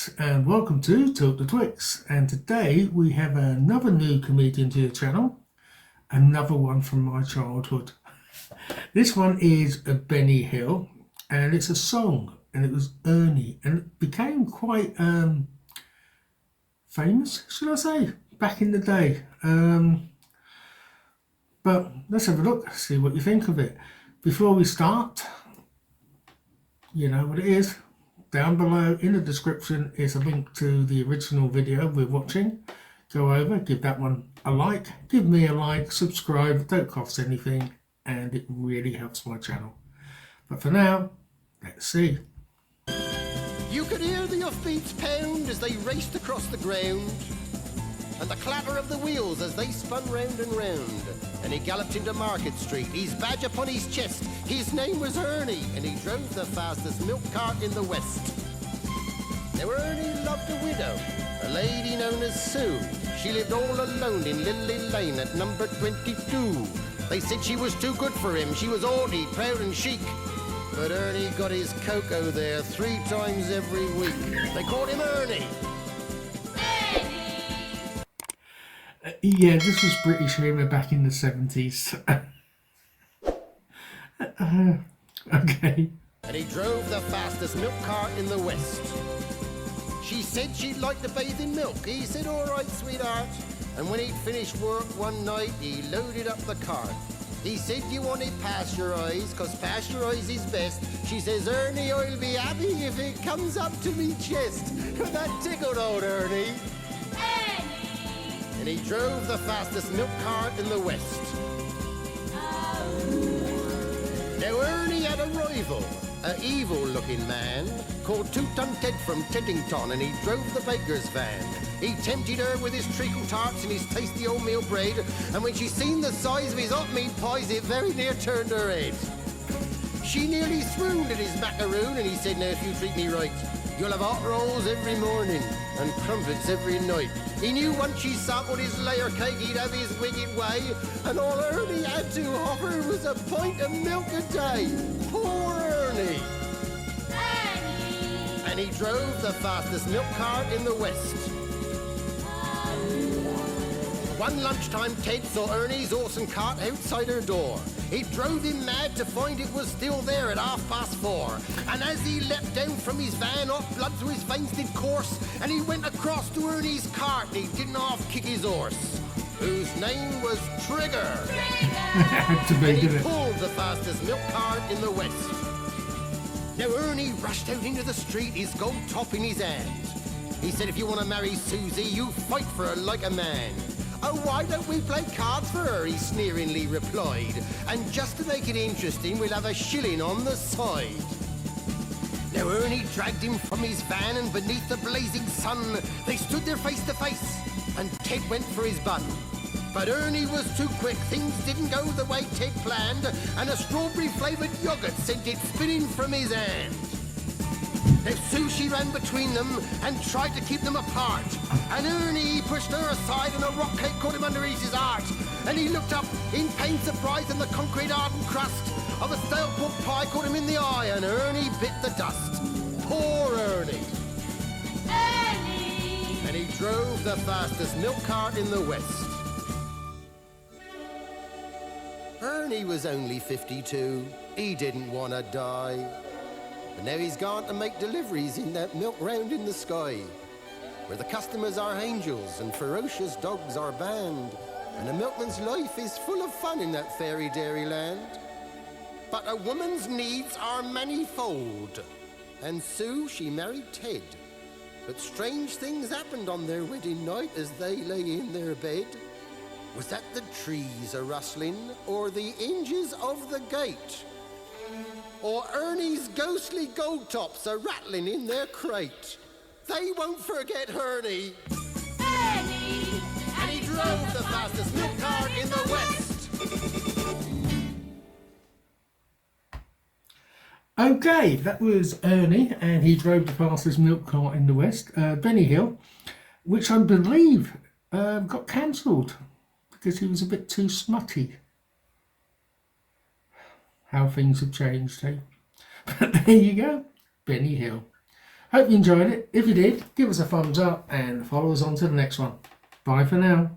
Twix, and welcome to Talk the Twix. And today we have another new comedian to the channel, another one from my childhood. This one is Benny Hill, and it's a song, and it was Ernie, and it became quite famous, should I say, back in the day. But let's have a look, see what you think of it. Before we start, you know what it is. Down below in the description is a link to the original video we're watching. Go over, give that one a like, give me a like, subscribe, don't cost anything, and it really helps my channel. But for now, let's see. You could hear the hoofbeats pound as they raced across the ground, and the clatter of the wheels as they spun round and round. And he galloped into Market Street, his badge upon his chest. His name was Ernie, and he drove the fastest milk cart in the West. Now Ernie loved a widow, a lady known as Sue. She lived all alone in Lily Lane at number 22. They said she was too good for him, she was haughty, proud and chic. But Ernie got his cocoa there 3 times every week. They called him Ernie. Yeah, this was British humour back in the 70s. Okay. And he drove the fastest milk cart in the West. She said she'd like to bathe in milk. He said, all right, sweetheart. And when he'd finished work one night, he loaded up the cart. He said, you want it pasteurised, 'cause pasteurised is best. She says, Ernie, I'll be happy if it comes up to me chest. That tickled old Ernie. And he drove the fastest milk cart in the West. Now Ernie had a rival, an evil-looking man called Two-Ton Ted from Teddington, and he drove the baker's van. He tempted her with his treacle tarts and his tasty oatmeal bread, and when she seen the size of his hot meat pies, it very near turned her head. She nearly swooned at his macaroon, and he said, now if you treat me right, you'll have hot rolls every morning and crumpets every night. He knew once she sampled his layer cake, he'd have his wicked way, and all Ernie had to offer was a pint of milk a day. Poor Ernie! Ernie! And he drove the fastest milk cart in the West. One lunchtime, Ted saw Ernie's horse and cart outside her door. It drove him mad to find it was still there at 4:30. And as he leapt down from his van, off blood through his veins did course, and he went across to Ernie's cart, and he didn't half kick his horse, whose name was Trigger. And he pulled the fastest milk cart in the West. Now Ernie rushed out into the street, his gold top in his hand. He said, if you want to marry Susie, you fight for her like a man. Oh, why don't we play cards for her, he sneeringly replied. And just to make it interesting, we'll have a shilling on the side. Now Ernie dragged him from his van, and beneath the blazing sun, they stood there face to face, and Ted went for his bun. But Ernie was too quick, things didn't go the way Ted planned, and a strawberry-flavoured yoghurt sent it spinning from his hand. Now Susie ran between them and tried to keep them apart, and Ernie pushed her aside, and a rock cake caught him underneath his heart. And he looked up in pained surprise, and the concrete hardened crust of a stale pork pie caught him in the eye, and Ernie bit the dust. Poor Ernie! Ernie! And he drove the fastest milk cart in the West. Ernie was only 52. He didn't want to die. But now he's gone to make deliveries in that milk round in the sky, where the customers are angels and ferocious dogs are banned, and a milkman's life is full of fun in that fairy dairy land. But a woman's needs are manifold, and Sue, she married Ted. But strange things happened on their wedding night as they lay in their bed. Was that the trees a-rustling, or the hinges of the gate? Or Ernie's ghostly gold tops are rattling in their crate? They won't forget Ernie. Ernie! And he drove the fastest milk cart in the West. Okay, that was Ernie, and he drove the fastest milk cart in the West. Benny Hill, which I believe got cancelled because he was a bit too smutty. How things have changed, eh? But there you go, Benny Hill. Hope you enjoyed it. If you did, give us a thumbs up and follow us on to the next one. Bye for now.